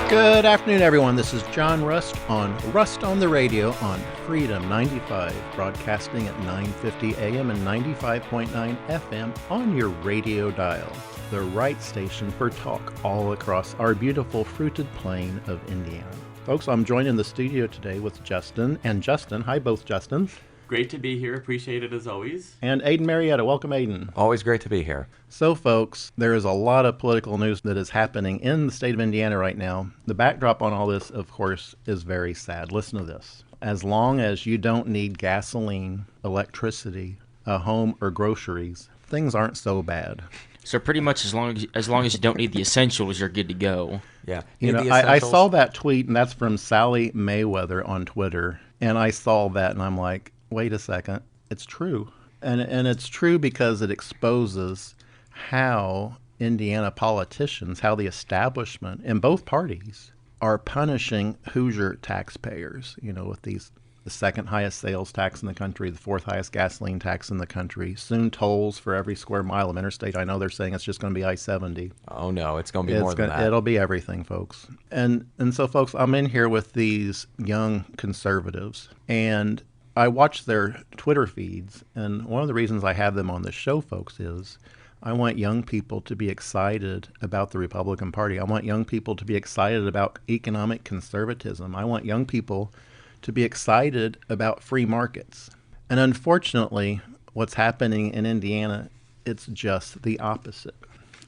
Good afternoon, everyone. This is John Rust on the Radio on Freedom 95, broadcasting at 9:50 a.m. and 95.9 FM on your radio dial. The right station for talk all across our beautiful fruited plain of Indiana. Folks, I'm joined in the studio today with Justin and Justin. Hi, both Justins. Great to be here. Appreciate it as always. And Aiden Marietta. Welcome, Aiden. Always great to be here. So, folks, there is a lot of political news that is happening in the state of Indiana right now. The backdrop on all this, of course, is very sad. Listen to this. As long as you don't need gasoline, electricity, a home, or groceries, things aren't so bad. So pretty much as long as you don't need the essentials, you're good to go. Yeah. You know, I saw that tweet, and that's from Sally Mayweather on Twitter. And I saw that, and I'm like, wait a second, it's true. And it's true because it exposes how Indiana politicians, how the establishment in both parties are punishing Hoosier taxpayers, you know, with the second highest sales tax in the country, the fourth highest gasoline tax in the country, soon tolls for every square mile of interstate. I know they're saying it's just going to be I-70. Oh, no, it's going to be more than that. It'll be everything, folks. And so, folks, I'm in here with these young conservatives, and I watch their Twitter feeds, and one of the reasons I have them on the show, folks, is I want young people to be excited about the Republican Party. I want young people to be excited about economic conservatism. I want young people to be excited about free markets. And unfortunately, what's happening in Indiana, it's just the opposite.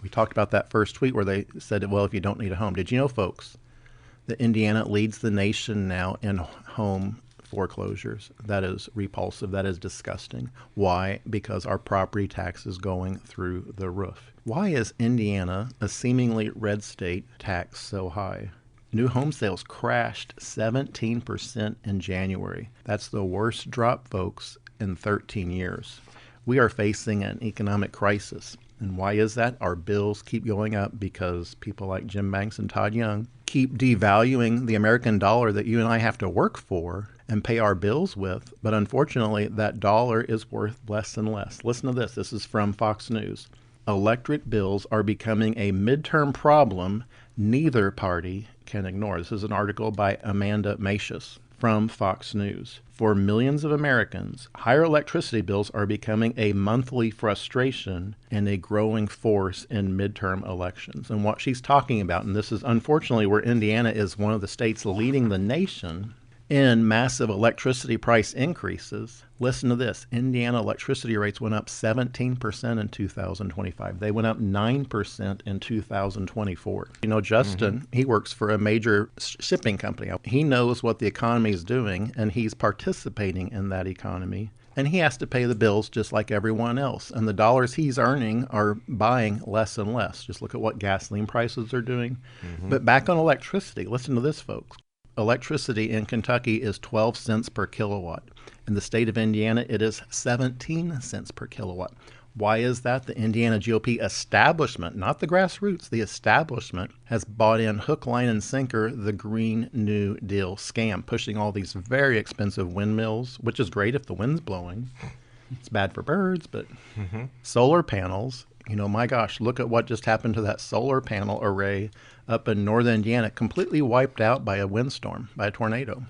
We talked about that first tweet where they said, well, if you don't need a home. Did you know, folks, that Indiana leads the nation now in home foreclosures? That is repulsive. That is disgusting. Why? Because our property tax is going through the roof. Why is Indiana, a seemingly red state, taxed so high? New home sales crashed 17% in January. That's the worst drop, folks, in 13 years. We are facing an economic crisis. And why is that? Our bills keep going up because people like Jim Banks and Todd Young keep devaluing the American dollar that you and I have to work for and pay our bills with. But unfortunately, that dollar is worth less and less. Listen to this. This is from Fox News. Electric bills are becoming a midterm problem neither party can ignore. This is an article by Amanda Macias from Fox News. For millions of Americans, higher electricity bills are becoming a monthly frustration and a growing force in midterm elections. And what she's talking about, and this is unfortunately where Indiana is one of the states leading the nation in massive electricity price increases. Listen to this. Indiana electricity rates went up 17% in 2025. They went up 9% in 2024. You know, Justin, he works for a major shipping company. He knows what the economy is doing, and he's participating in that economy. And he has to pay the bills just like everyone else. And the dollars he's earning are buying less and less. Just look at what gasoline prices are doing. But back on electricity, listen to this, folks. Electricity in Kentucky is 12 cents per kilowatt. In the state of Indiana, it is 17 cents per kilowatt. Why is that? The Indiana GOP establishment, not the grassroots, the establishment has bought in hook, line, and sinker the Green New Deal scam, pushing all these very expensive windmills, which is great if the wind's blowing. It's bad for birds, but solar panels, you know, my gosh, look at what just happened to that solar panel array up in northern Indiana, completely wiped out by a windstorm, by a tornado.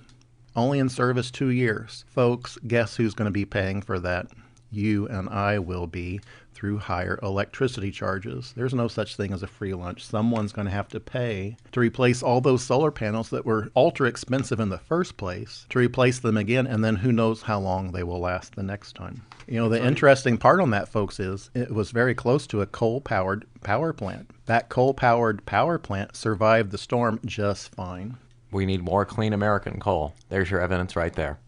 Only in service 2 years. Folks, guess who's going to be paying for that? You and I will be, through higher electricity charges. There's no such thing as a free lunch. Someone's going to have to pay to replace all those solar panels that were ultra expensive in the first place, to replace them again, and then who knows how long they will last the next time. You know, the interesting part on that, folks, is it was very close to a coal-powered power plant. That coal-powered power plant survived the storm just fine. We need more clean American coal. There's your evidence right there.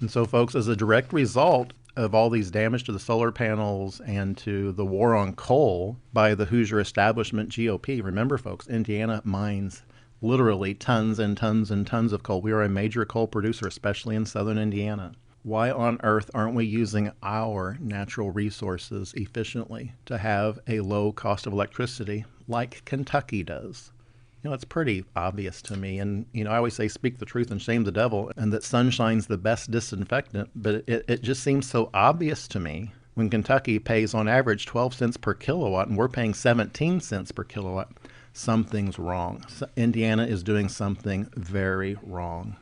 And so, folks, as a direct result of all these damage to the solar panels and to the war on coal by the Hoosier establishment GOP, remember, folks, Indiana mines literally tons and tons and tons of coal. We are a major coal producer, especially in southern Indiana. Why on earth aren't we using our natural resources efficiently to have a low cost of electricity like Kentucky does? You know, it's pretty obvious to me. And, you know, I always say speak the truth and shame the devil, and that sunshine's the best disinfectant. But it just seems so obvious to me when Kentucky pays on average 12 cents per kilowatt and we're paying 17 cents per kilowatt. something's wrong. Indiana is doing something very wrong.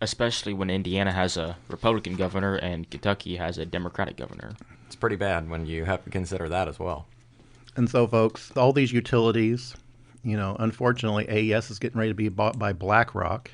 Especially when Indiana has a Republican governor and Kentucky has a Democratic governor. It's pretty bad when you have to consider that as well. And so, folks, all these utilities, unfortunately, AES is getting ready to be bought by BlackRock.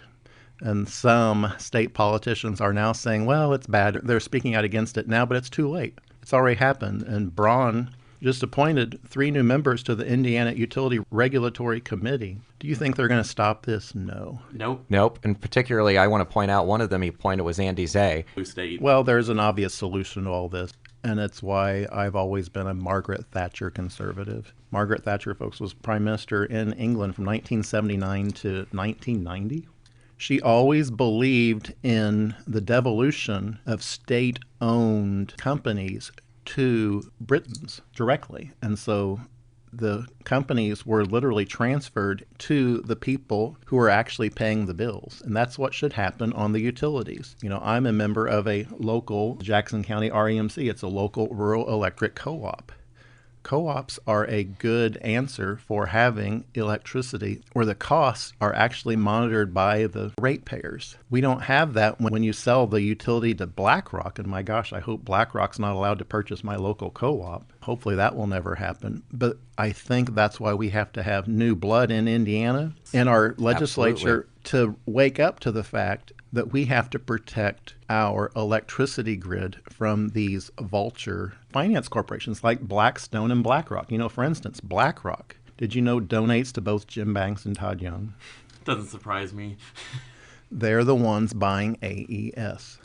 And some state politicians are now saying, well, it's bad. They're speaking out against it now, but it's too late. It's already happened. And Braun just appointed 3 new members to the Indiana Utility Regulatory Committee. Do you think they're going to stop this? No. Nope. And particularly, I want to point out one of them he appointed was Andy Zay. Blue State. Well, there's an obvious solution to all this, and it's why I've always been a Margaret Thatcher conservative. Margaret Thatcher, folks, was prime minister in England from 1979 to 1990. She always believed in the devolution of state-owned companies to Britons directly. And so the companies were literally transferred to the people who are actually paying the bills. And that's what should happen on the utilities. I'm a member of a local Jackson County REMC. It's a local rural electric co-op. Co-ops are a good answer for having electricity where the costs are actually monitored by the ratepayers. We don't have that when you sell the utility to BlackRock, and my gosh, I hope BlackRock's not allowed to purchase my local co-op. Hopefully that will never happen. But I think that's why we have to have new blood in Indiana in our legislature to wake up to the fact that we have to protect our electricity grid from these vulture finance corporations like Blackstone and BlackRock. For instance, BlackRock, did you know, donates to both Jim Banks and Todd Young? Doesn't surprise me. They're the ones buying AES.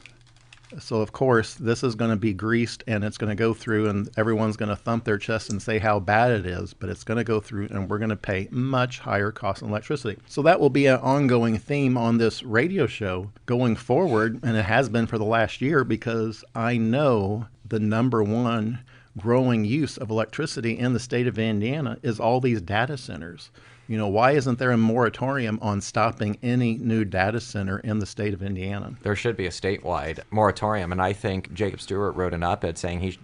So, of course, this is going to be greased, and it's going to go through, and everyone's going to thump their chest and say how bad it is, but it's going to go through, and we're going to pay much higher cost in electricity. So that will be an ongoing theme on this radio show going forward, and it has been for the last year, because I know the number one growing use of electricity in the state of Indiana is all these data centers. Why isn't there a moratorium on stopping any new data center in the state of Indiana? There should be a statewide moratorium, and I think Jacob Stewart wrote an op-ed saying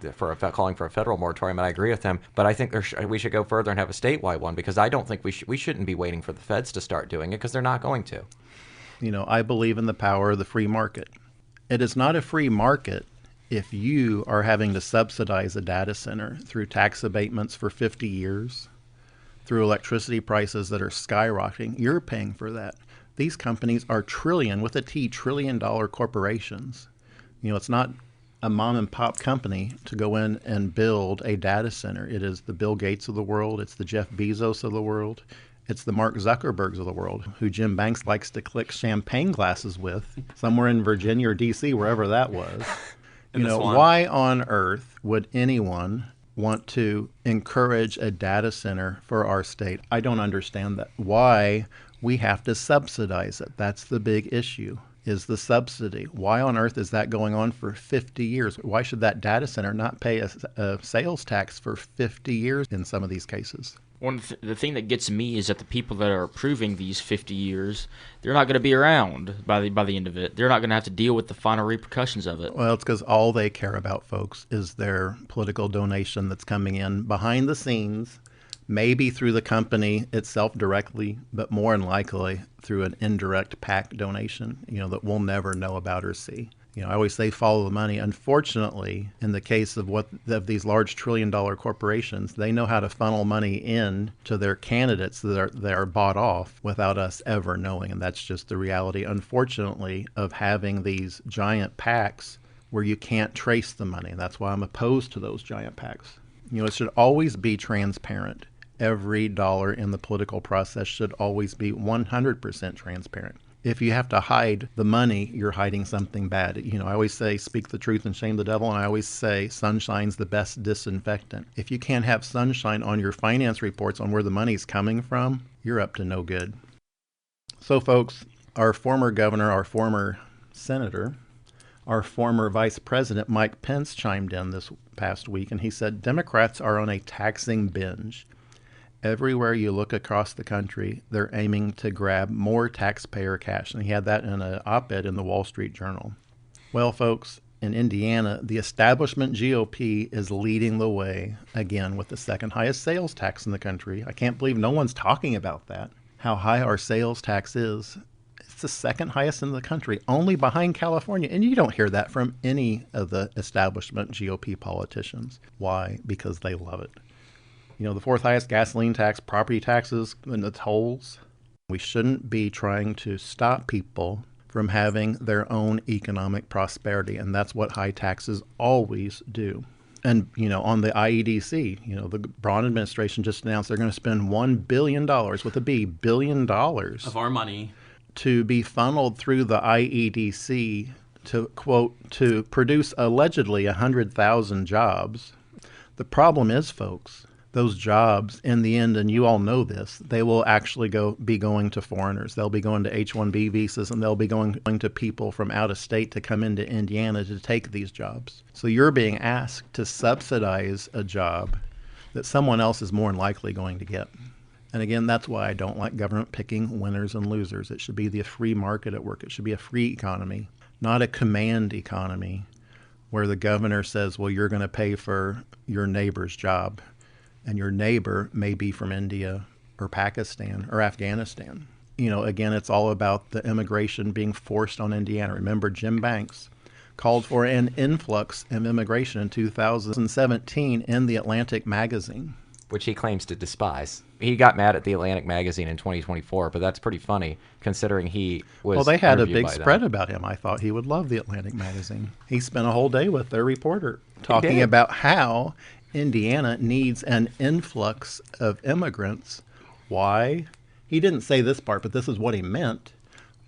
calling for a federal moratorium, and I agree with him. But I think we should go further and have a statewide one, because I don't think we shouldn't be waiting for the feds to start doing it, because they're not going to. I believe in the power of the free market. It is not a free market if you are having to subsidize a data center through tax abatements for 50 years. Through electricity prices that are skyrocketing. You're paying for that. These companies are trillion dollar corporations. It's not a mom and pop company to go in and build a data center. It is the Bill Gates of the world. It's the Jeff Bezos of the world. It's the Mark Zuckerbergs of the world, who Jim Banks likes to click champagne glasses with somewhere in Virginia or D.C., wherever that was. Why on earth would anyone want to encourage a data center for our state? I don't understand that. Why we have to subsidize it. That's the big issue, is the subsidy. Why on earth is that going on for 50 years? Why should that data center not pay a sales tax for 50 years in some of these cases? The thing that gets me is that the people that are approving these 50 years, they're not going to be around by the end of it. They're not going to have to deal with the final repercussions of it. Well, it's because all they care about, folks, is their political donation that's coming in behind the scenes, maybe through the company itself directly, but more than likely through an indirect PAC donation, that we'll never know about or see. I always say follow the money. Unfortunately, in the case of these large trillion-dollar corporations, they know how to funnel money in to their candidates that are bought off without us ever knowing. And that's just the reality, unfortunately, of having these giant PACs where you can't trace the money. That's why I'm opposed to those giant PACs. It should always be transparent. Every dollar in the political process should always be 100% transparent. If you have to hide the money, you're hiding something bad. I always say, speak the truth and shame the devil. And I always say, sunshine's the best disinfectant. If you can't have sunshine on your finance reports on where the money's coming from, you're up to no good. So, folks, our former governor, our former senator, our former vice president, Mike Pence, chimed in this past week, and he said, Democrats are on a taxing binge. Everywhere you look across the country, they're aiming to grab more taxpayer cash. And he had that in an op-ed in the Wall Street Journal. Well, folks, in Indiana, the establishment GOP is leading the way again with the second highest sales tax in the country. I can't believe no one's talking about that, how high our sales tax is. It's the second highest in the country, only behind California. And you don't hear that from any of the establishment GOP politicians. Why? Because they love it. You know, the fourth highest gasoline tax, property taxes, and the tolls. We shouldn't be trying to stop people from having their own economic prosperity, and that's what high taxes always do. And, you know, on the IEDC, you know, the Braun administration just announced they're going to spend $1 billion, with a B, billion dollars. Of our money. To be funneled through the IEDC to, quote, to produce allegedly 100,000 jobs. The problem is, folks, those jobs in the end, and you all know this, they will actually be going to foreigners. They'll be going to H-1B visas, and they'll be going to people from out of state to come into Indiana to take these jobs. So you're being asked to subsidize a job that someone else is more than likely going to get. And again, that's why I don't like government picking winners and losers. It should be the free market at work. It should be a free economy, not a command economy where the governor says, well, you're going to pay for your neighbor's job. And your neighbor may be from India or Pakistan or Afghanistan. You know, again, it's all about the immigration being forced on Indiana. Remember, Jim Banks called for an influx of immigration in 2017 in the Atlantic magazine. Which he claims to despise. He got mad at the Atlantic magazine in 2024, but that's pretty funny considering he was. Well, they had a interviewed big by spread them. about him. I thought he would love the Atlantic magazine. He spent a whole day with their reporter talking about how Indiana needs an influx of immigrants. Why? He didn't say this part, but this is what he meant.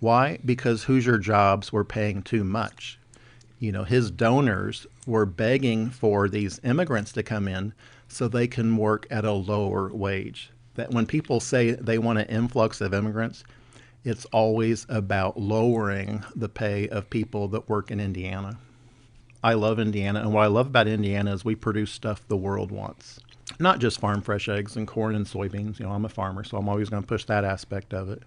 Why? Because Hoosier Jobs were paying too much. You know, his donors were begging for these immigrants to come in so they can work at a lower wage. That when people say they want an influx of immigrants, it's always about lowering the pay of people that work in Indiana. I love Indiana, and what I love about Indiana is we produce stuff the world wants. Not just farm fresh eggs and corn and soybeans. You know, I'm a farmer, so I'm always going to push that aspect of it.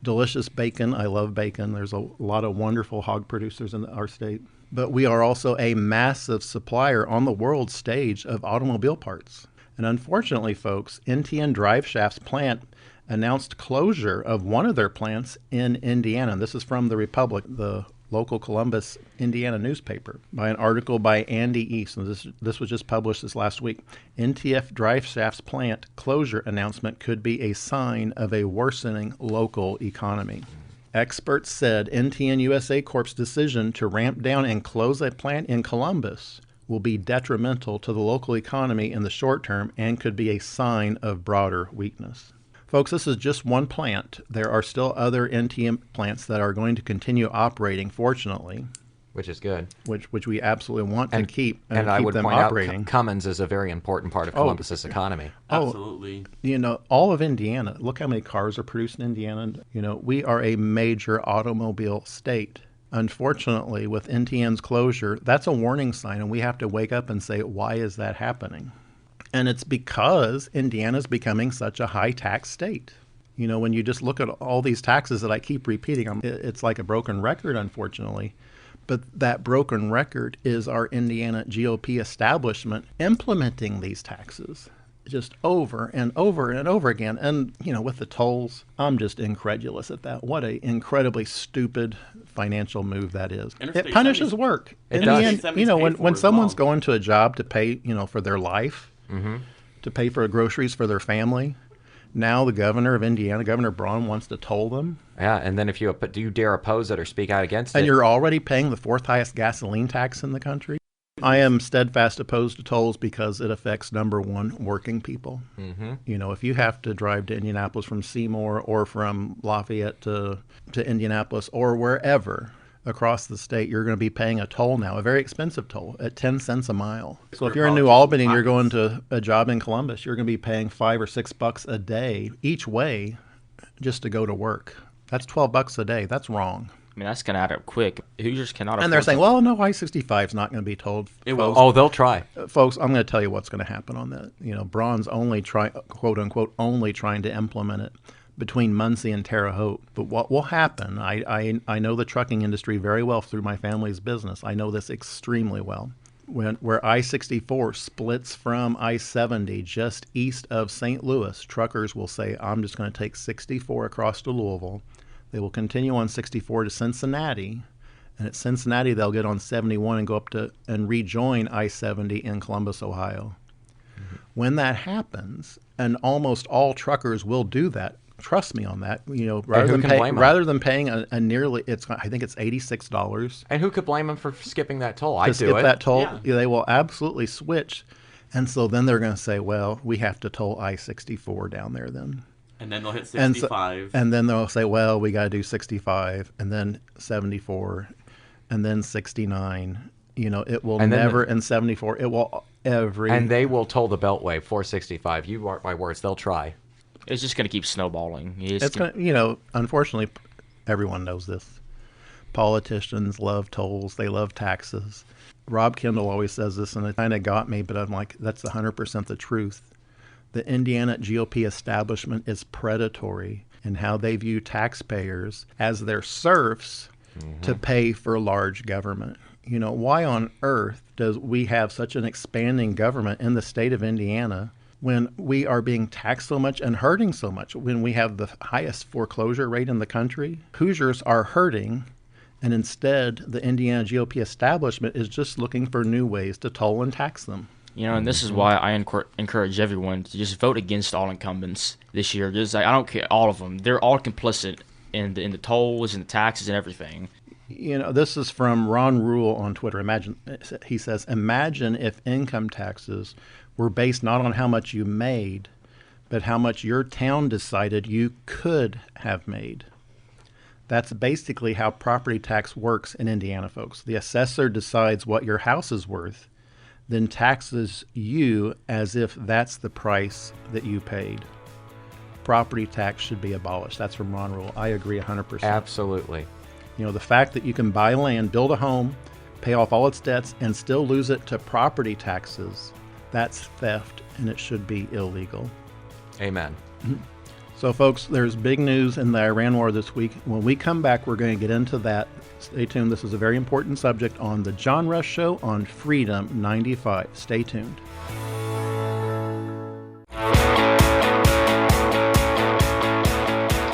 Delicious bacon. I love bacon. There's a lot of wonderful hog producers in our state. But we are also a massive supplier on the world stage of automobile parts. And unfortunately, folks, NTN Drive Shaft's plant announced closure of one of their plants in Indiana. And this is from the Republic, the local Columbus, Indiana newspaper, by an article by Andy East. And this was just published this last week. NTF Drive Shaft's plant closure announcement could be a sign of a worsening local economy. Experts said NTN USA Corp's decision to ramp down and close a plant in Columbus will be detrimental to the local economy in the short term and could be a sign of broader weakness. Folks, this is just one plant. There are still other NTN plants that are going to continue operating, fortunately. Which is good. Which we absolutely want to keep and I keep would them point operating. out Cummins is a very important part of Columbus's economy. Absolutely. You know, all of Indiana, look how many cars are produced in Indiana. You know, we are a major automobile state. Unfortunately, with NTN's closure, that's a warning sign, and we have to wake up and say, why is that happening? And it's because Indiana's becoming such a high-tax state. You know, when you just look at all these taxes that I keep repeating, it's like a broken record, unfortunately. But that broken record is our Indiana GOP establishment implementing these taxes just over and over and over again. And, you know, with the tolls, I'm just incredulous at that. What a incredibly stupid financial move that is. Interstate It punishes 70 work. It In does. the Interstate end, you know, 70 when as someone's well. going to a job to pay, you know, for their life, to pay for groceries for their family, now the governor of Indiana, Governor Braun, wants to toll them. Yeah, and then if you do you dare oppose it or speak out against it, And you're already paying the fourth highest gasoline tax in the country. I am steadfast opposed to tolls because it affects, number one, working people. You know, if you have to drive to Indianapolis from Seymour or from Lafayette to Indianapolis or wherever across the state, you're going to be paying a toll now, a very expensive toll at 10 cents a mile. So if you're in New Albany and you're going to a job in Columbus, you're going to be paying $5 or $6 a day each way just to go to work. That's $12 a day. That's wrong. I mean, that's going to add up quick. Hoosiers cannot And they're afford saying, to- well, no, I-65 is not going to be told. It will. oh, they'll try. Folks, I'm going to tell you what's going to happen on that. You know, Braun's only quote unquote, only trying to implement it. between Muncie and Terre Haute. But what will happen, I know the trucking industry very well through my family's business. I know this extremely well. Where I-64 splits from I-70 just east of St. Louis, truckers will say, I'm just going to take 64 across to Louisville. They will continue on 64 to Cincinnati. And at Cincinnati, they'll get on 71 and go up to and rejoin I-70 in Columbus, Ohio. Mm-hmm. When that happens, and almost all truckers will do that, trust me on that. Rather than paying a nearly, I think it's $86. And who could blame them for skipping that toll? To skip that toll, they will absolutely switch. And so then they're going to say, well, we have to toll I-64 down there then. And then they'll hit 65. And then they'll say, well, we got to do 65, and then 74, and then 69. It will never, and 74, it will every... And they will toll the Beltway for 65. You mark my words, they'll try. It's just going to keep snowballing. Unfortunately, everyone knows this. Politicians love tolls. They love taxes. Rob Kendall always says this, and it kind of got me, but I'm like, that's 100% the truth. The Indiana GOP establishment is predatory in how they view taxpayers as their serfs to pay for large government. Why on earth does we have such an expanding government in the state of Indiana when we are being taxed so much and hurting so much, when we have the highest foreclosure rate in the country? Hoosiers are hurting, and instead the Indiana GOP establishment is just looking for new ways to toll and tax them. And this is why I encourage everyone to just vote against all incumbents this year. Just I don't care, all of them. They're all complicit in the tolls and the taxes and everything. This is from Ron Rule on Twitter. He says, imagine if income taxes were based not on how much you made, but how much your town decided you could have made. That's basically how property tax works in Indiana, folks. The assessor decides what your house is worth, then taxes you as if that's the price that you paid. Property tax should be abolished. That's from Ron Rule. I agree 100%. Absolutely. The fact that you can buy land, build a home, pay off all its debts, and still lose it to property taxes, that's theft, and it should be illegal. Amen. So, folks, there's big news in the Iran war this week. When we come back, we're going to get into that. Stay tuned. This is a very important subject on the John Rush Show on Freedom 95. Stay tuned.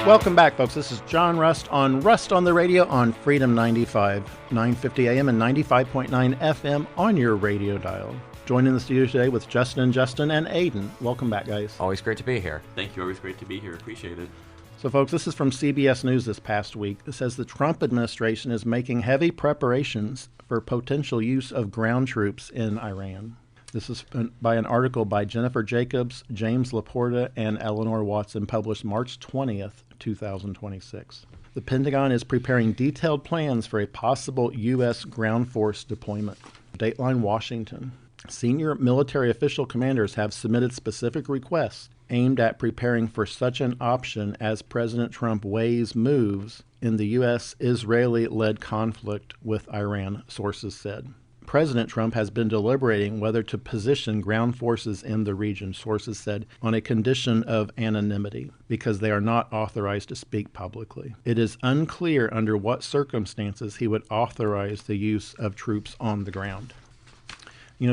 Welcome back, folks. This is John Rust on the Radio on Freedom 95, 950 AM and 95.9 FM on your radio dial. Joining the studio today with Justin, and Aiden. Welcome back, guys. Always great to be here. Thank you. Always great to be here. Appreciate it. So, folks, this is from CBS News this past week. It says the Trump administration is making heavy preparations for potential use of ground troops in Iran. This is by an article by Jennifer Jacobs, James Laporta, and Eleanor Watson, published March 20th, 2026. The Pentagon is preparing detailed plans for a possible U.S. ground force deployment. Dateline Washington. Senior military official commanders have submitted specific requests aimed at preparing for such an option as President Trump weighs moves in the U.S.-Israeli-led conflict with Iran, sources said. President Trump has been deliberating whether to position ground forces in the region, sources said, on a condition of anonymity, because they are not authorized to speak publicly. It is unclear under what circumstances he would authorize the use of troops on the ground.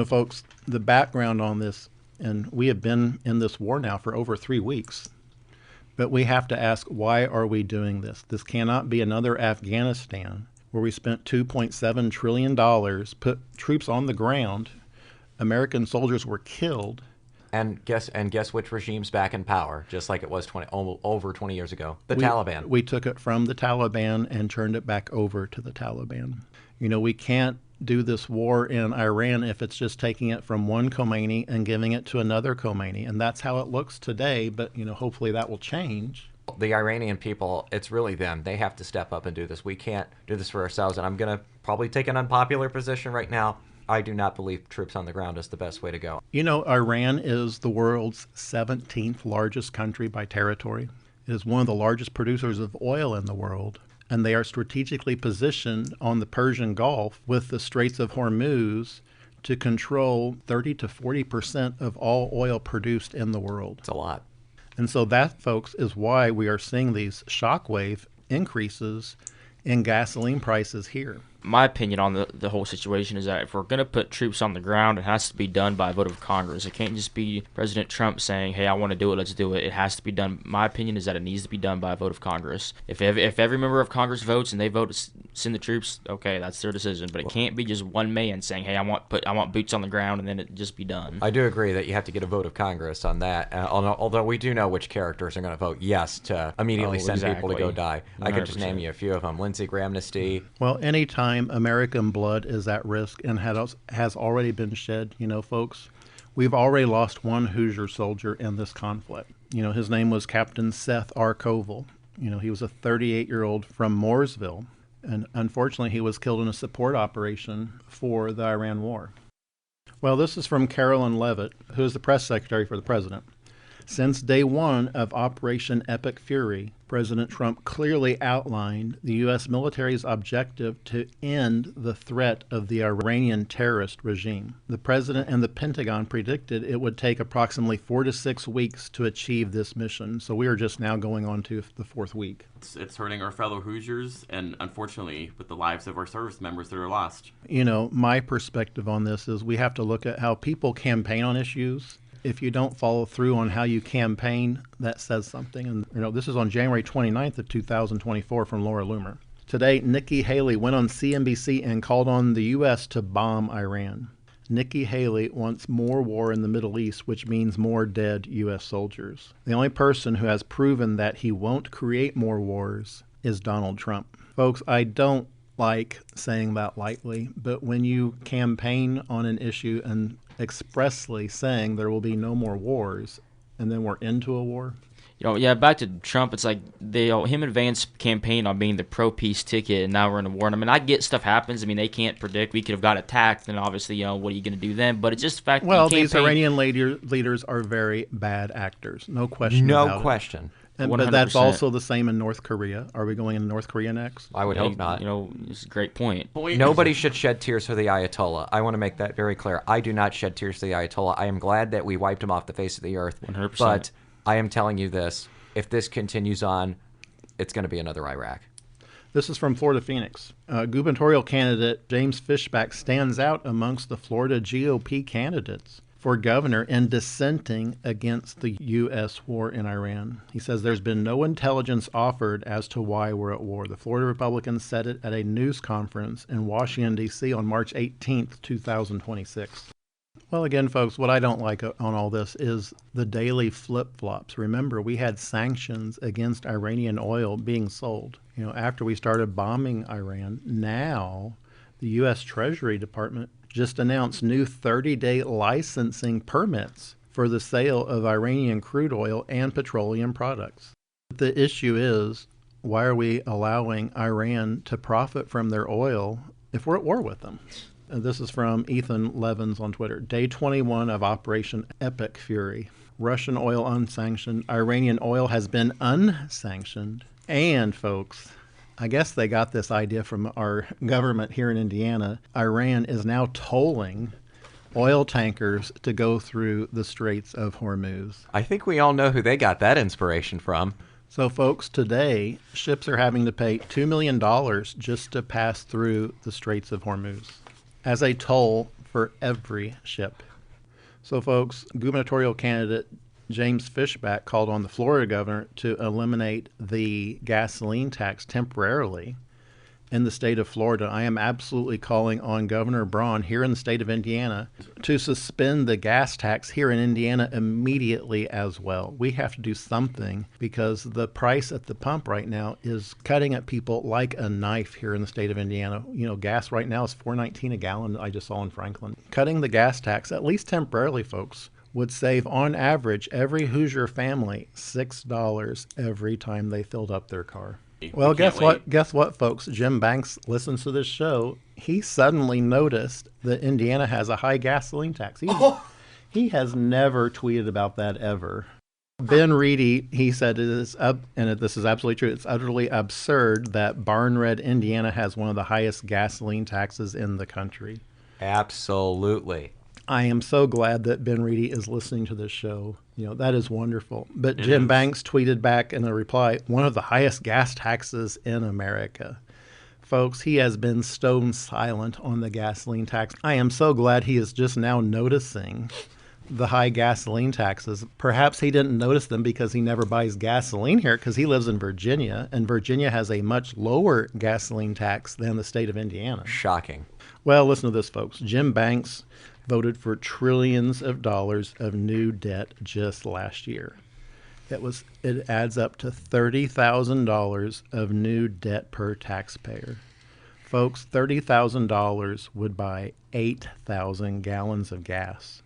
Folks, the background on this, and we have been in this war now for over 3 weeks, but we have to ask, why are we doing this? This cannot be another Afghanistan where we spent $2.7 trillion, put troops on the ground, American soldiers were killed. And guess which regime's back in power, just like it was over 20 years ago? The Taliban. We took it from the Taliban and turned it back over to the Taliban. We can't do this war in Iran if it's just taking it from one Khomeini and giving it to another Khomeini. And that's how it looks today, but hopefully that will change. The Iranian people, it's really them. They have to step up and do this. We can't do this for ourselves. And I'm going to probably take an unpopular position right now. I do not believe troops on the ground is the best way to go. Iran is the world's 17th largest country by territory. It is one of the largest producers of oil in the world. And they are strategically positioned on the Persian Gulf with the Straits of Hormuz to control 30 to 40% of all oil produced in the world. It's a lot. And so that, folks, is why we are seeing these shockwave increases in gasoline prices here. My opinion on the whole situation is that if we're going to put troops on the ground, it has to be done by a vote of Congress. It can't just be President Trump saying, hey, I want to do it, let's do it. It has to be done. My opinion is that it needs to be done by a vote of Congress. If every member of Congress votes and they vote to send the troops, okay, that's their decision. But it can't be just one man saying, hey, I want boots on the ground, and then it just be done. I do agree that you have to get a vote of Congress on that, although we do know which characters are going to vote yes to immediately send people to go die. 100%. I could just name you a few of them. Lindsey Graham amnesty. Well, anytime American blood is at risk and has already been shed, folks, we've already lost one Hoosier soldier in this conflict. His name was Captain Seth R. Covell. He was a 38-year-old from Mooresville, and unfortunately he was killed in a support operation for the Iran war. Well, this is from Carolyn Levitt, who is the press secretary for the president. Since day one of Operation Epic Fury, President Trump clearly outlined the U.S. military's objective to end the threat of the Iranian terrorist regime. The president and the Pentagon predicted it would take approximately 4 to 6 weeks to achieve this mission. So we are just now going on to the 4th week. It's hurting our fellow Hoosiers, and unfortunately, with the lives of our service members that are lost. My perspective on this is we have to look at how people campaign on issues. If you don't follow through on how you campaign, that says something. And, this is on January 29th of 2024 from Laura Loomer. Today, Nikki Haley went on CNBC and called on the U.S. to bomb Iran. Nikki Haley wants more war in the Middle East, which means more dead U.S. soldiers. The only person who has proven that he won't create more wars is Donald Trump. Folks, I don't like saying that lightly, but when you campaign on an issue and expressly saying there will be no more wars, and then we're into a war. Back to Trump, it's like him and Vance campaigned on being the pro-peace ticket, and now we're in a war. And I get stuff happens. They can't predict. We could have got attacked, and obviously, what are you going to do then? But it's just the fact that these Iranian leaders are very bad actors. No question about it. No question. But that's also the same in North Korea. Are we going into North Korea next? I would hope not. It's a great point. Nobody should shed tears for the Ayatollah. I want to make that very clear. I do not shed tears for the Ayatollah. I am glad that we wiped him off the face of the earth. 100%. But I am telling you this. If this continues on, it's going to be another Iraq. This is from Florida Phoenix. Gubernatorial candidate James Fishback stands out amongst the Florida GOP candidates for governor in dissenting against the U.S. war in Iran. He says there's been no intelligence offered as to why we're at war. The Florida Republicans said it at a news conference in Washington, D.C. on March 18th, 2026. Well, again, folks, what I don't like on all this is the daily flip-flops. Remember, we had sanctions against Iranian oil being sold. After we started bombing Iran, now the U.S. Treasury Department just announced new 30-day licensing permits for the sale of Iranian crude oil and petroleum products. The issue is, why are we allowing Iran to profit from their oil if we're at war with them? And this is from Ethan Levins on Twitter. Day 21 of Operation Epic Fury. Russian oil unsanctioned. Iranian oil has been unsanctioned. And, folks, I guess they got this idea from our government here in Indiana. Iran is now tolling oil tankers to go through the Straits of Hormuz. I think we all know who they got that inspiration from. So, folks, today, ships are having to pay $2 million just to pass through the Straits of Hormuz as a toll for every ship. So, folks, gubernatorial candidate James Fishback called on the Florida governor to eliminate the gasoline tax temporarily in the state of Florida. I am absolutely calling on Governor Braun here in the state of Indiana to suspend the gas tax here in Indiana immediately as well. We have to do something because the price at the pump right now is cutting at people like a knife here in the state of Indiana. Gas right now is $4.19 a gallon, I just saw in Franklin. Cutting the gas tax, at least temporarily, folks, would save on average every Hoosier family $6 every time they filled up their car. Well, guess what, folks? Jim Banks listens to this show. He suddenly noticed that Indiana has a high gasoline tax. He has never tweeted about that ever. Ben Reedy, he said this is absolutely true. It's utterly absurd that Barnred, Indiana has one of the highest gasoline taxes in the country. Absolutely. I am so glad that Ben Reedy is listening to this show. That is wonderful. But It Jim is. Banks tweeted back in a reply, one of the highest gas taxes in America. Folks, he has been stone silent on the gasoline tax. I am so glad he is just now noticing the high gasoline taxes. Perhaps he didn't notice them because he never buys gasoline here because he lives in Virginia, and Virginia has a much lower gasoline tax than the state of Indiana. Shocking. Well, listen to this, folks. Jim Banks voted for trillions of dollars of new debt just last year. It adds up to $30,000 of new debt per taxpayer. Folks, $30,000 would buy 8,000 gallons of gas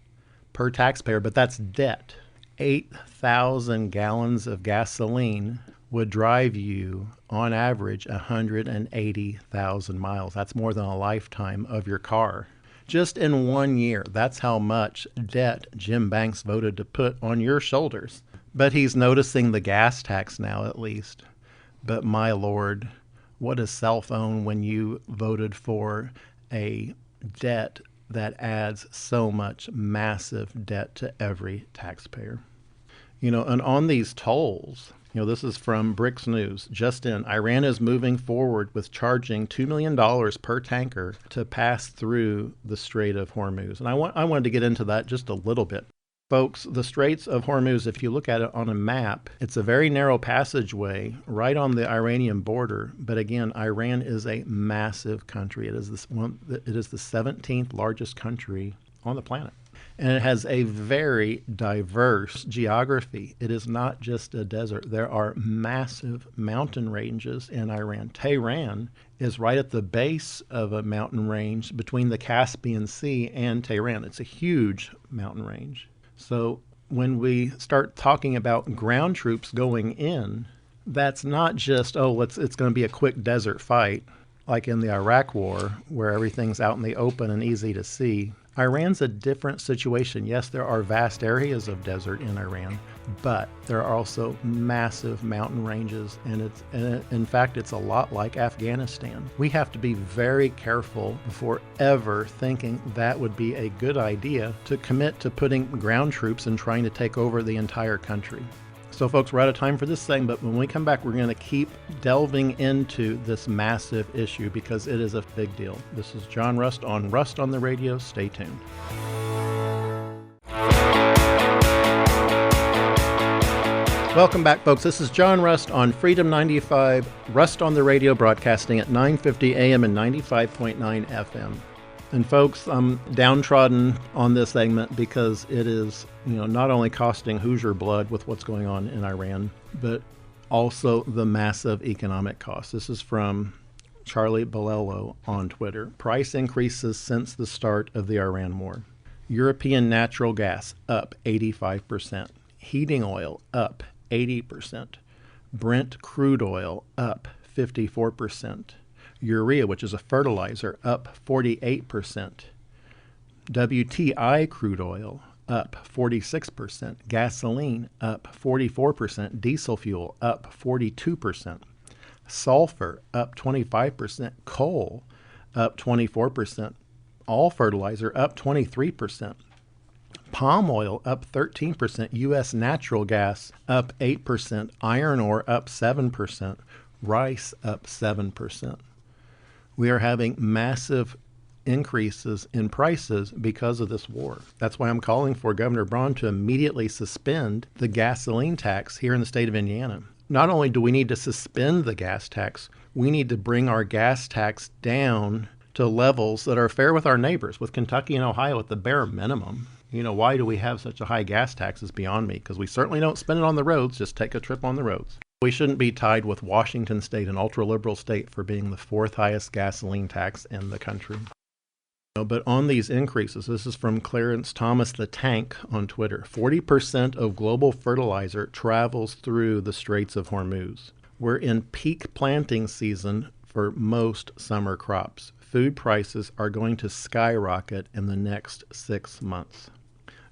per taxpayer, but that's debt. 8,000 gallons of gasoline would drive you, on average, 180,000 miles. That's more than a lifetime of your car. Just in 1 year, that's how much debt Jim Banks voted to put on your shoulders. But he's noticing the gas tax now, at least. But my Lord, what a cell phone when you voted for a debt that adds so much massive debt to every taxpayer. And on these tolls, this is from Bricks News. Just in, Iran is moving forward with charging $2 million per tanker to pass through the Strait of Hormuz. And I wanted to get into that just a little bit. Folks, the Straits of Hormuz, if you look at it on a map, it's a very narrow passageway right on the Iranian border. But again, Iran is a massive country. It is the 17th largest country on the planet. And it has a very diverse geography. It is not just a desert. There are massive mountain ranges in Iran. Tehran is right at the base of a mountain range between the Caspian Sea and Tehran. It's a huge mountain range. So when we start talking about ground troops going in, that's not just, it's going to be a quick desert fight like in the Iraq War where everything's out in the open and easy to see. Iran's a different situation. Yes, there are vast areas of desert in Iran, but there are also massive mountain ranges, and in fact, it's a lot like Afghanistan. We have to be very careful before ever thinking that would be a good idea to commit to putting ground troops and trying to take over the entire country. So folks, we're out of time for this thing, but when we come back, we're going to keep delving into this massive issue because it is a big deal. This is John Rust on the Radio. Stay tuned. Welcome back, folks. This is John Rust on Freedom 95, Rust on the Radio, broadcasting at 950 AM and 95.9 FM. And folks, I'm downtrodden on this segment because it is, not only costing Hoosier blood with what's going on in Iran, but also the massive economic costs. This is from Charlie Bolello on Twitter. Price increases since the start of the Iran war. European natural gas up 85%. Heating oil up 80%. Brent crude oil up 54%. Urea, which is a fertilizer, up 48%. WTI crude oil up 46%. Gasoline up 44%. Diesel fuel up 42%. Sulfur up 25%. Coal up 24%. All fertilizer up 23%. Palm oil up 13%. U.S. natural gas up 8%. Iron ore up 7%. Rice up 7%. We are having massive increases in prices because of this war. That's why I'm calling for Governor Braun to immediately suspend the gasoline tax here in the state of Indiana. Not only do we need to suspend the gas tax, we need to bring our gas tax down to levels that are fair with our neighbors, with Kentucky and Ohio at the bare minimum. Why do we have such a high gas tax is beyond me, because we certainly don't spend it on the roads. Just take a trip on the roads. We shouldn't be tied with Washington State, an ultra-liberal state, for being the fourth highest gasoline tax in the country. But on these increases, this is from Clarence Thomas the Tank on Twitter. 40% of global fertilizer travels through the Straits of Hormuz. We're in peak planting season for most summer crops. Food prices are going to skyrocket in the next 6 months.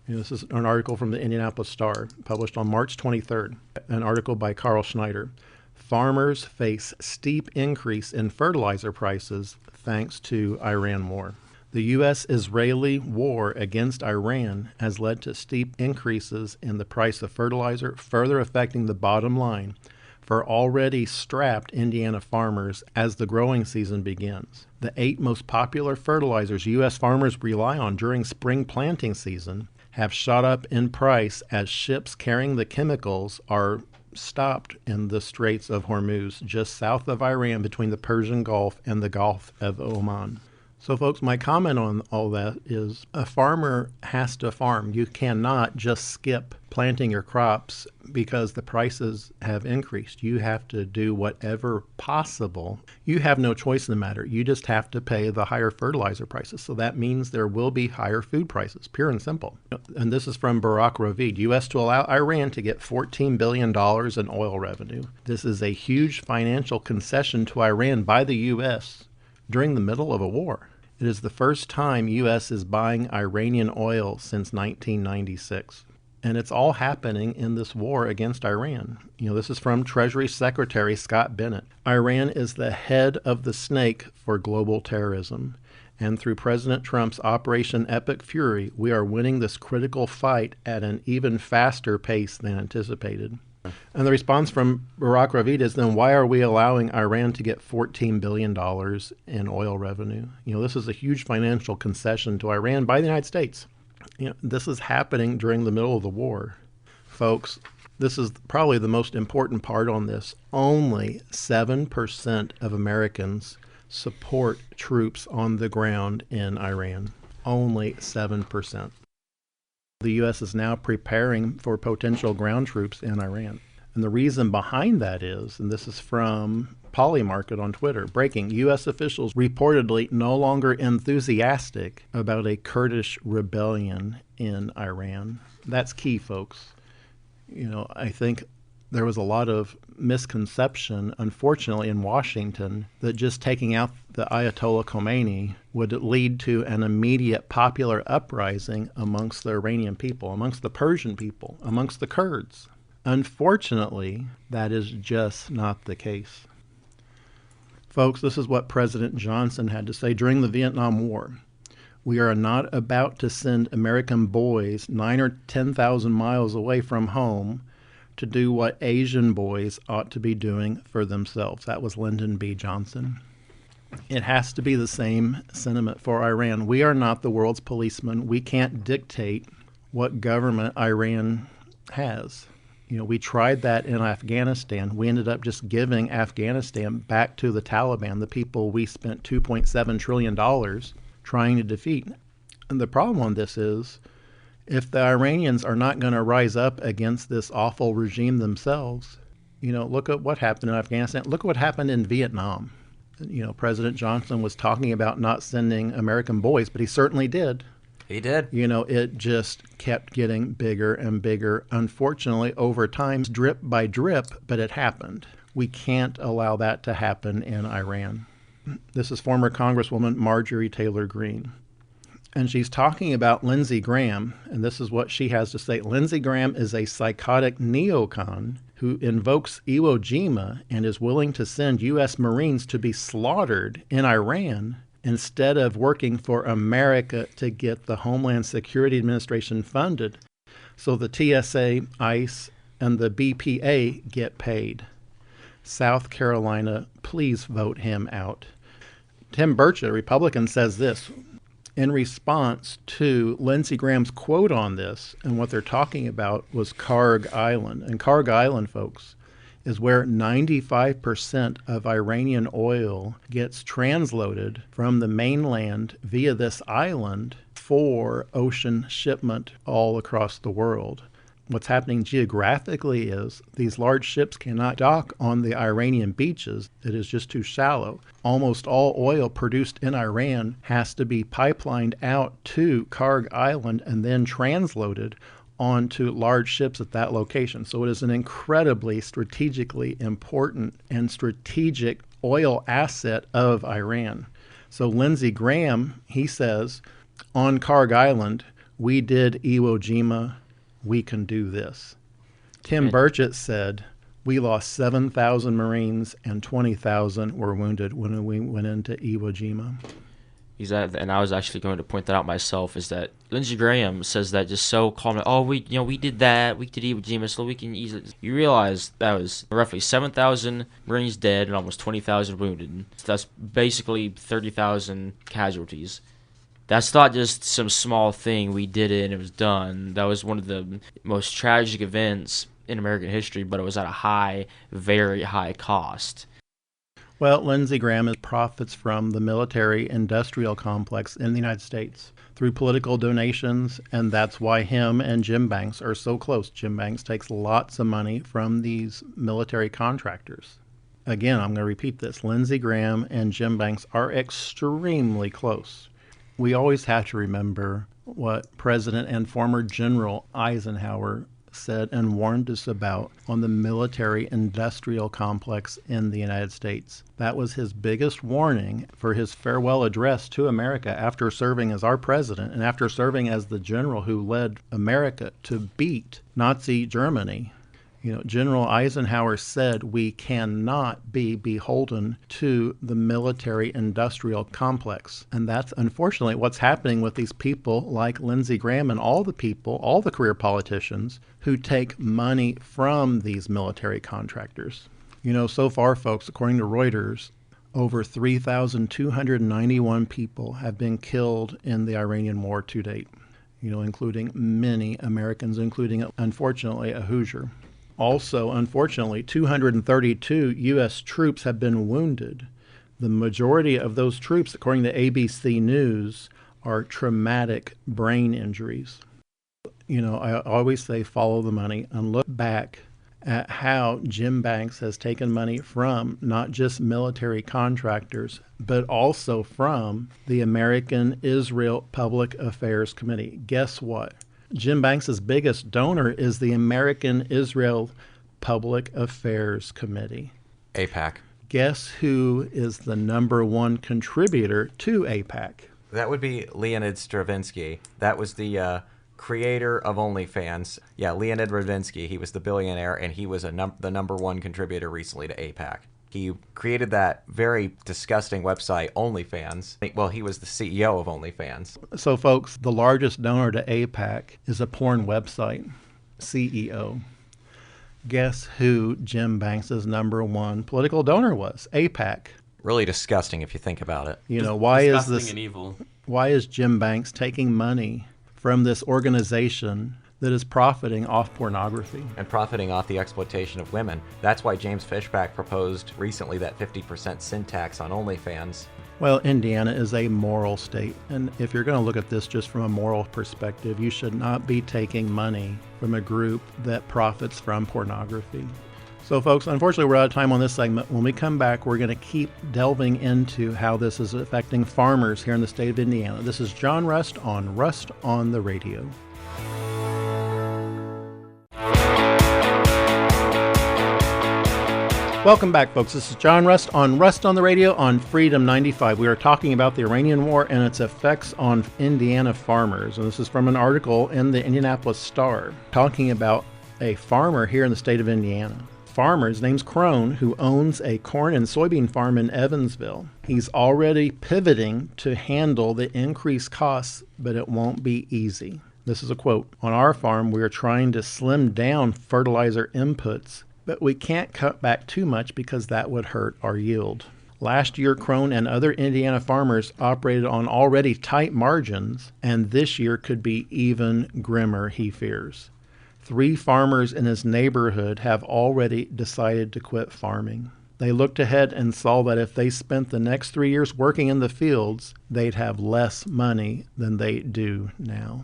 This is an article from the Indianapolis Star, published on March 23rd, an article by Carl Schneider. Farmers face steep increase in fertilizer prices thanks to Iran war. The U.S.-Israeli war against Iran has led to steep increases in the price of fertilizer, further affecting the bottom line for already strapped Indiana farmers as the growing season begins. The 8 most popular fertilizers U.S. farmers rely on during spring planting season have shot up in price as ships carrying the chemicals are stopped in the Straits of Hormuz, just south of Iran between the Persian Gulf and the Gulf of Oman. So, folks, my comment on all that is a farmer has to farm. You cannot just skip planting your crops because the prices have increased. You have to do whatever possible. You have no choice in the matter. You just have to pay the higher fertilizer prices. So that means there will be higher food prices, pure and simple. And this is from Barack Ravid, U.S. to allow Iran to get $14 billion in oil revenue. This is a huge financial concession to Iran by the U.S. during the middle of a war. It is the first time U.S. is buying Iranian oil since 1996. And it's all happening in this war against Iran. This is from Treasury Secretary Scott Bennett. Iran is the head of the snake for global terrorism. And through President Trump's Operation Epic Fury, we are winning this critical fight at an even faster pace than anticipated. And the response from Barack Ravid is, then why are we allowing Iran to get $14 billion in oil revenue? This is a huge financial concession to Iran by the United States. This is happening during the middle of the war. Folks, this is probably the most important part on this. Only 7% of Americans support troops on the ground in Iran. Only 7%. The U.S. is now preparing for potential ground troops in Iran. And the reason behind that is, and this is from Polymarket on Twitter, breaking, U.S. officials reportedly no longer enthusiastic about a Kurdish rebellion in Iran. That's key, folks. I think there was a lot of misconception, unfortunately, in Washington that just taking out the Ayatollah Khomeini would lead to an immediate popular uprising amongst the Iranian people, amongst the Persian people, amongst the Kurds. Unfortunately, that is just not the case. Folks, this is what President Johnson had to say during the Vietnam War. We are not about to send American boys 9,000 or 10,000 miles away from home to do what Asian boys ought to be doing for themselves. That was Lyndon B. Johnson. It has to be the same sentiment for Iran. We are not the world's policeman. We can't dictate what government Iran has. We tried that in Afghanistan. We ended up just giving Afghanistan back to the Taliban, the people we spent $2.7 trillion trying to defeat. And the problem on this is, if the Iranians are not going to rise up against this awful regime themselves, look at what happened in Afghanistan. Look at what happened in Vietnam. President Johnson was talking about not sending American boys, but he certainly did. He did. It just kept getting bigger and bigger. Unfortunately, over time, drip by drip, but it happened. We can't allow that to happen in Iran. This is former Congresswoman Marjorie Taylor Greene. And she's talking about Lindsey Graham, and this is what she has to say. Lindsey Graham is a psychotic neocon who invokes Iwo Jima and is willing to send U.S. Marines to be slaughtered in Iran instead of working for America to get the Homeland Security Administration funded so the TSA, ICE, and the BPA get paid. South Carolina, please vote him out. Tim Burchett, a Republican, says this in response to Lindsey Graham's quote on this, and what they're talking about was Karg Island. And Karg Island, folks, is where 95% of Iranian oil gets transloaded from the mainland via this island for ocean shipment all across the world. What's happening geographically is these large ships cannot dock on the Iranian beaches. It is just too shallow. Almost all oil produced in Iran has to be pipelined out to Karg Island and then transloaded onto large ships at that location. So it is an incredibly strategically important and strategic oil asset of Iran. So Lindsey Graham, he says, on Karg Island, we did Iwo Jima, we can do this. Tim Burchett said, we lost 7,000 Marines and 20,000 were wounded when we went into Iwo Jima. And I was actually going to point that out myself, is that Lindsey Graham says that just so calmly. Oh, we did that. We did Iwo Jima, so we can easily. You realize that was roughly 7,000 Marines dead and almost 20,000 wounded. So that's basically 30,000 casualties. That's not just some small thing. We did it and it was done. That was one of the most tragic events in American history, but it was at a very high cost. Well, Lindsey Graham profits from the military-industrial complex in the United States through political donations, and that's why him and Jim Banks are so close. Jim Banks takes lots of money from these military contractors. Again, I'm going to repeat this. Lindsey Graham and Jim Banks are extremely close. We always have to remember what President and former General Eisenhower said and warned us about on the military-industrial complex in the United States. That was his biggest warning for his farewell address to America after serving as our president and after serving as the general who led America to beat Nazi Germany. General Eisenhower said we cannot be beholden to the military-industrial complex. And that's unfortunately what's happening with these people like Lindsey Graham and all the career politicians who take money from these military contractors. So far, folks, according to Reuters, over 3,291 people have been killed in the Iranian war to date, including many Americans, including, unfortunately, a Hoosier. Also, unfortunately, 232 U.S. troops have been wounded. The majority of those troops, according to ABC News, are traumatic brain injuries. I always say follow the money and look back at how Jim Banks has taken money from not just military contractors, but also from the American Israel Public Affairs Committee. Guess what? Jim Banks' biggest donor is the American Israel Public Affairs Committee. AIPAC. Guess who is the number one contributor to AIPAC? That would be Leonid Stravinsky. That was the creator of OnlyFans. Yeah, Leonid Stravinsky. He was the billionaire, and he was the number one contributor recently to AIPAC. He created that very disgusting website, OnlyFans. Well, he was the CEO of OnlyFans. So, folks, the largest donor to AIPAC is a porn website, CEO. Guess who Jim Banks' number one political donor was? AIPAC. Really disgusting if you think about it. Why is Disgusting this? and evil. Why is Jim Banks taking money from this organization that is profiting off pornography? And profiting off the exploitation of women. That's why James Fishback proposed recently that 50% sin tax on OnlyFans. Well, Indiana is a moral state, and if you're going to look at this just from a moral perspective, you should not be taking money from a group that profits from pornography. So, folks, unfortunately, we're out of time on this segment. When we come back, we're going to keep delving into how this is affecting farmers here in the state of Indiana. This is John Rust on the Radio. Welcome back, folks. This is John Rust on the Radio on Freedom 95. We are talking about the Iranian War and its effects on Indiana farmers. And this is from an article in the Indianapolis Star talking about a farmer here in the state of Indiana. Farmer, his name's Crone, who owns a corn and soybean farm in Evansville. He's already pivoting to handle the increased costs, but it won't be easy. This is a quote. On our farm, we are trying to slim down fertilizer inputs, but we can't cut back too much because that would hurt our yield. Last year, Crone and other Indiana farmers operated on already tight margins, and this year could be even grimmer, he fears. 3 farmers in his neighborhood have already decided to quit farming. They looked ahead and saw that if they spent the next 3 years working in the fields, they'd have less money than they do now.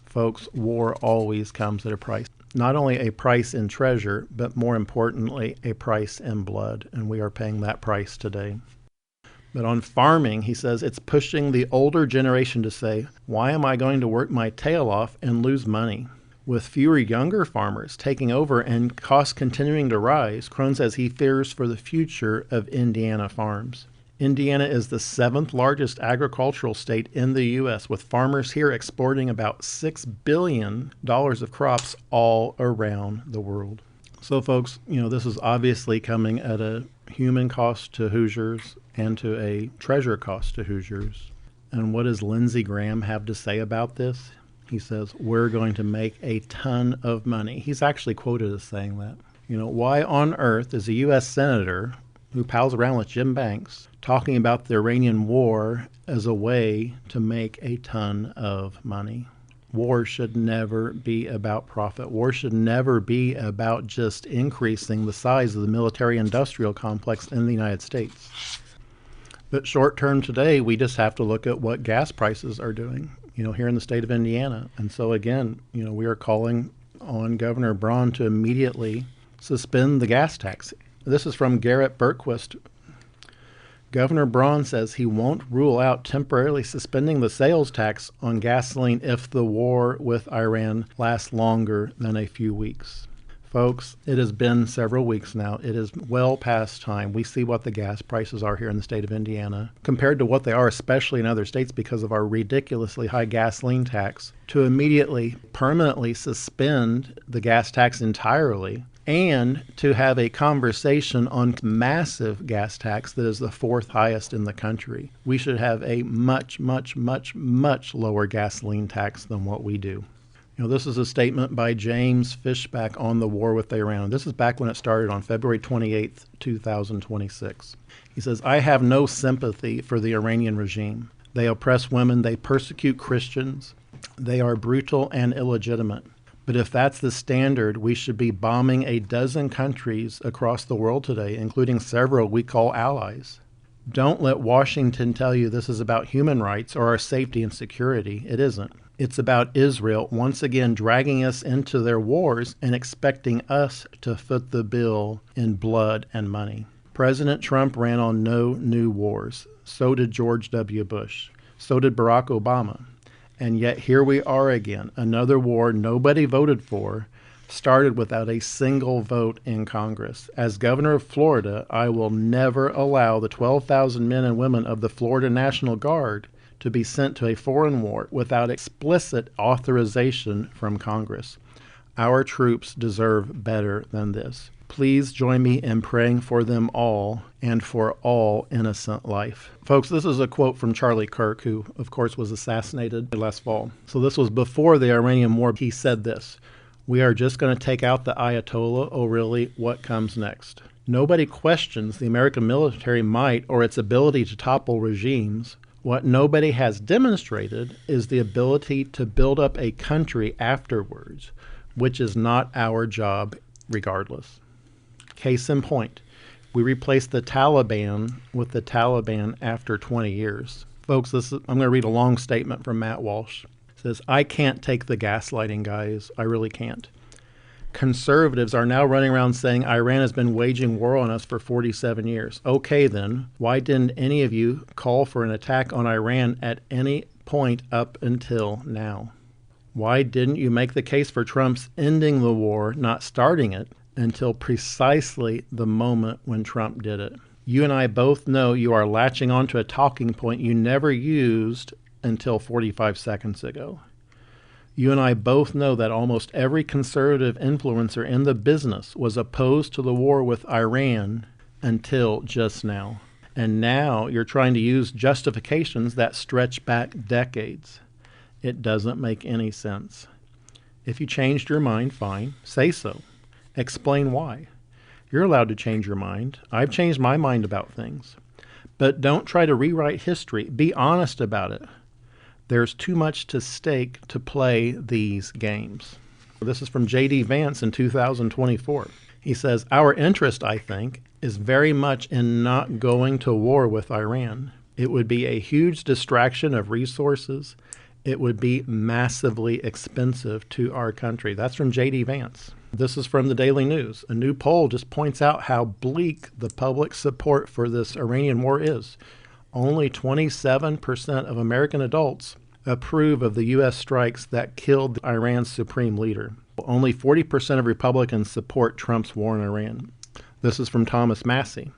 Folks, war always comes at a price. Not only a price in treasure, but more importantly, a price in blood, and we are paying that price today. But on farming, he says, it's pushing the older generation to say, why am I going to work my tail off and lose money? With fewer younger farmers taking over and costs continuing to rise, Crone says he fears for the future of Indiana farms. Indiana is the 7th largest agricultural state in the U.S., with farmers here exporting about $6 billion of crops all around the world. So, folks, this is obviously coming at a human cost to Hoosiers and to a treasure cost to Hoosiers. And what does Lindsey Graham have to say about this? He says, we're going to make a ton of money. He's actually quoted as saying that. Why on earth is a U.S. senator who pals around with Jim Banks talking about the Iranian war as a way to make a ton of money? War should never be about profit. War should never be about just increasing the size of the military-industrial complex in the United States. But short term today, we just have to look at what gas prices are doing, here in the state of Indiana. And so again, we are calling on Governor Braun to immediately suspend the gas tax. This is from Garrett Berquist. Governor Braun says he won't rule out temporarily suspending the sales tax on gasoline if the war with Iran lasts longer than a few weeks. Folks, it has been several weeks now. It is well past time. We see what the gas prices are here in the state of Indiana compared to what they are, especially in other states because of our ridiculously high gasoline tax. To immediately, permanently suspend the gas tax entirely and to have a conversation on massive gas tax that is the fourth highest in the country. We should have a much, much, much, much lower gasoline tax than what we do. This is a statement by James Fishback on the war with Iran. This is back when it started on February 28th, 2026. He says, I have no sympathy for the Iranian regime. They oppress women. They persecute Christians. They are brutal and illegitimate. But if that's the standard, we should be bombing a dozen countries across the world today, including several we call allies. Don't let Washington tell you this is about human rights or our safety and security. It isn't. It's about Israel once again dragging us into their wars and expecting us to foot the bill in blood and money. President Trump ran on no new wars. So did George W. Bush. So did Barack Obama. And yet here we are again, another war nobody voted for, started without a single vote in Congress. As governor of Florida, I will never allow the 12,000 men and women of the Florida National Guard to be sent to a foreign war without explicit authorization from Congress. Our troops deserve better than this. Please join me in praying for them all and for all innocent life. Folks, this is a quote from Charlie Kirk, who, of course, was assassinated last fall. So this was before the Iranian war. He said this, we are just going to take out the Ayatollah. Oh, really? What comes next? Nobody questions the American military might or its ability to topple regimes. What nobody has demonstrated is the ability to build up a country afterwards, which is not our job regardless. Case in point, we replaced the Taliban with the Taliban after 20 years. Folks, I'm going to read a long statement from Matt Walsh. It says, I can't take the gaslighting, guys. I really can't. Conservatives are now running around saying Iran has been waging war on us for 47 years. Okay, then, why didn't any of you call for an attack on Iran at any point up until now? Why didn't you make the case for Trump's ending the war, not starting it, until precisely the moment when Trump did it? You and I both know you are latching onto a talking point you never used until 45 seconds ago. You and I both know that almost every conservative influencer in the business was opposed to the war with Iran until just now. And now you're trying to use justifications that stretch back decades. It doesn't make any sense. If you changed your mind, fine, say so. Explain why. You're allowed to change your mind. I've changed my mind about things. But don't try to rewrite history. Be honest about it. There's too much to stake to play these games. This is from J.D. Vance in 2024. He says, our interest, I think, is very much in not going to war with Iran. It would be a huge distraction of resources. It would be massively expensive to our country. That's from J.D. Vance. This is from the Daily News. A new poll just points out how bleak the public support for this Iranian war is. Only 27% of American adults approve of the U.S. strikes that killed Iran's supreme leader. Only 40% of Republicans support Trump's war in Iran. This is from Thomas Massey.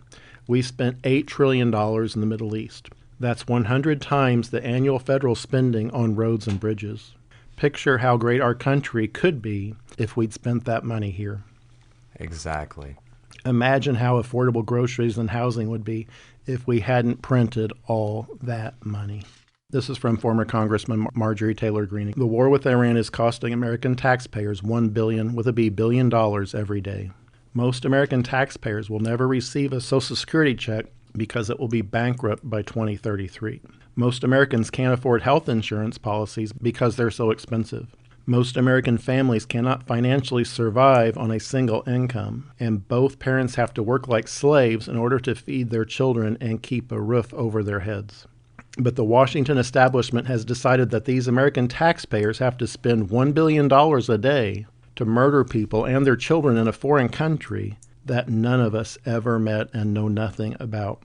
We spent $8 trillion in the Middle East. That's 100 times the annual federal spending on roads and bridges. Picture how great our country could be if we'd spent that money here. Exactly. Imagine how affordable groceries and housing would be if we hadn't printed all that money. This is from former Congressman Marjorie Taylor Greene. The war with Iran is costing American taxpayers $1 billion every day. Most American taxpayers will never receive a Social Security check because it will be bankrupt by 2033. Most Americans can't afford health insurance policies because they're so expensive. Most American families cannot financially survive on a single income, and both parents have to work like slaves in order to feed their children and keep a roof over their heads. But the Washington establishment has decided that these American taxpayers have to spend $1 billion a day to murder people and their children in a foreign country that none of us ever met and know nothing about.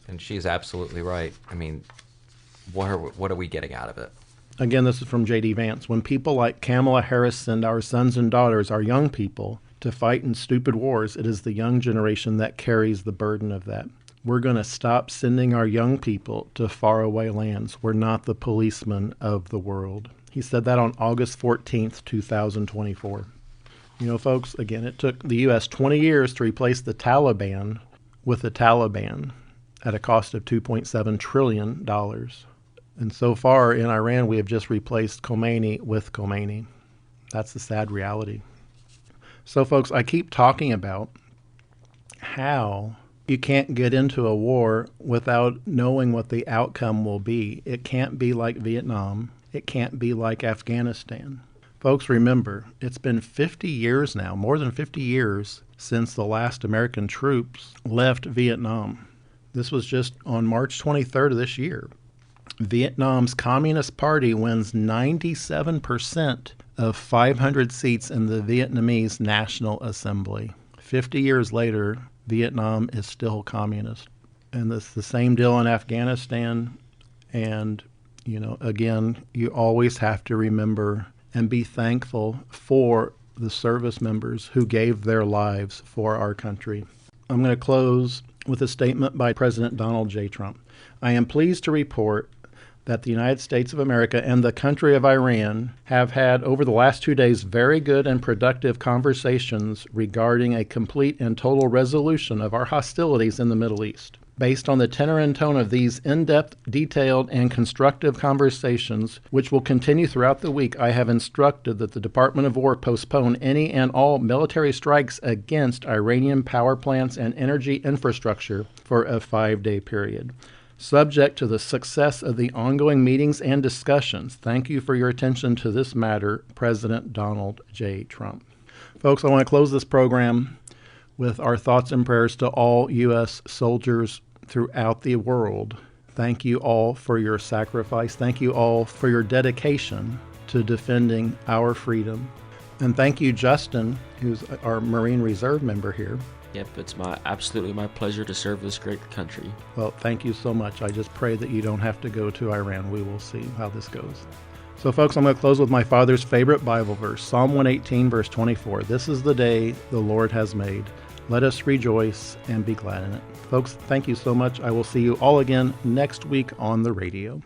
And she's absolutely right. I mean, what are we getting out of it? Again, this is from J.D. Vance. When people like Kamala Harris send our sons and daughters, our young people, to fight in stupid wars, it is the young generation that carries the burden of that. We're going to stop sending our young people to faraway lands. We're not the policemen of the world. He said that on August 14th, 2024. You know, folks, again, it took the U.S. 20 years to replace the Taliban with the Taliban at a cost of $2.7 trillion. And so far in Iran, we have just replaced Khomeini with Khomeini. That's the sad reality. So, folks, I keep talking about how you can't get into a war without knowing what the outcome will be. It can't be like Vietnam. It can't be like Afghanistan. Folks, remember, it's been 50 years now, more than 50 years, since the last American troops left Vietnam. This was just on March 23rd of this year. Vietnam's Communist Party wins 97% of 500 seats in the Vietnamese National Assembly. 50 years later, Vietnam is still communist. And it's the same deal in Afghanistan. And, you know, again, you always have to remember and be thankful for the service members who gave their lives for our country. I'm going to close with a statement by President Donald J. Trump. I am pleased to report that the United States of America and the country of Iran have had over the last 2 days very good and productive conversations regarding a complete and total resolution of our hostilities in the Middle East. Based on the tenor and tone of these in-depth, detailed, and constructive conversations, which will continue throughout the week, I have instructed that the Department of War postpone any and all military strikes against Iranian power plants and energy infrastructure for a 5-day period, subject to the success of the ongoing meetings and discussions. Thank you for your attention to this matter, President Donald J. Trump. Folks, I want to close this program with our thoughts and prayers to all U.S. soldiers throughout the world. Thank you all for your sacrifice. Thank you all for your dedication to defending our freedom. And thank you, Justin, who's our Marine Reserve member here. Yep, it's absolutely my pleasure to serve this great country. Well, thank you so much. I just pray that you don't have to go to Iran. We will see how this goes. So, folks, I'm going to close with my father's favorite Bible verse, Psalm 118, verse 24. This is the day the Lord has made. Let us rejoice and be glad in it. Folks, thank you so much. I will see you all again next week on the radio.